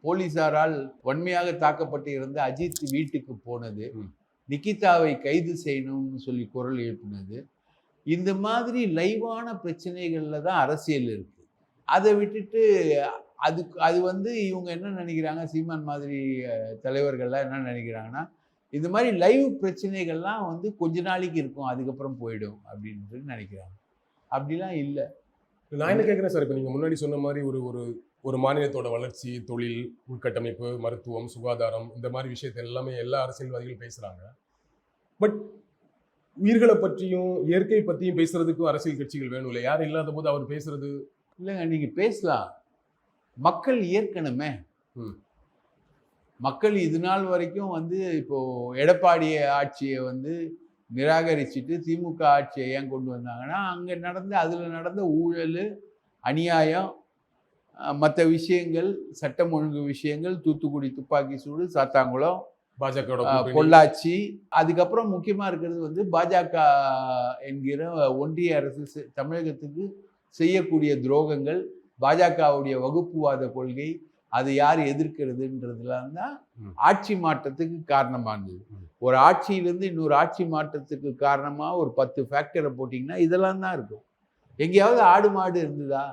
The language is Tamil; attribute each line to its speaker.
Speaker 1: போலீசாரால் வன்மையாக தாக்கப்பட்டு இருந்த அஜித் வீட்டுக்கு போனது, நிகிதாவை கைது செய்யணும்னு சொல்லி குரல் எழுப்பினது, இந்த மாதிரி லைவான பிரச்சனைகள்ல தான் அரசியல் இருக்கு. அதை விட்டுட்டு அது வந்து இவங்க என்ன நினைக்கிறாங்க, சீமான் மாதிரி தலைவர்கள்லாம் என்ன நினைக்கிறாங்கன்னா, இந்த மாதிரி லைவ் பிரச்சனைகள்லாம் வந்து கொஞ்ச நாளைக்கு இருக்கும், அதுக்கப்புறம் போயிடும் அப்படின்னு நினைக்கிறாங்க. அப்படிலாம் இல்லை.
Speaker 2: நான் என்ன கேட்குறேன் சார், இப்போ நீங்கள் முன்னாடி சொன்ன மாதிரி ஒரு ஒரு ஒரு மாநிலத்தோட வளர்ச்சி, தொழில், உள்கட்டமைப்பு, மருத்துவம், சுகாதாரம், இந்த மாதிரி விஷயத்தை எல்லாமே எல்லா அரசியல்வாதிகளும் பேசுகிறாங்க. பட் உயிர்களை பற்றியும் இயற்கை பற்றியும் பேசுறதுக்கும் அரசியல் கட்சிகள் வேணும் இல்லை? யாரும் இல்லாத போது அவர் பேசுறது
Speaker 1: இல்லைங்க. நீங்கள் பேசலாம், மக்கள் ஏற்கனவே மக்கள் இது நாள் வரைக்கும் வந்து இப்போ எடப்பாடி ஆட்சியை வந்து நிராகரிச்சுட்டு திமுக ஆட்சியை ஏன் கொண்டு வந்தாங்கன்னா, அங்கே அதில் நடந்த ஊழல், அநியாயம், மற்ற விஷயங்கள், சட்டம் ஒழுங்கு விஷயங்கள், தூத்துக்குடி துப்பாக்கி சூடு, சாத்தாங்குளம்,
Speaker 2: பாஜக,
Speaker 1: பொள்ளாச்சி, அதுக்கப்புறம் முக்கியமாக இருக்கிறது வந்து பாஜக என்கிற ஒன்றிய அரசு தமிழகத்துக்கு செய்யக்கூடிய துரோகங்கள், பாஜகவுடைய வகுப்புவாத கொள்கை, அதை யார் எதிர்க்கிறதுன்றதுலாம் தான் ஆட்சி மாற்றத்துக்கு காரணமானது. ஒரு ஆட்சியிலேருந்து இன்னொரு ஆட்சி மாற்றத்துக்கு காரணமாக ஒரு 10 ஃபேக்டரை போட்டிங்கன்னா இதெல்லாம் தான் இருக்கும். எங்கேயாவது ஆடு மாடு இருந்ததா?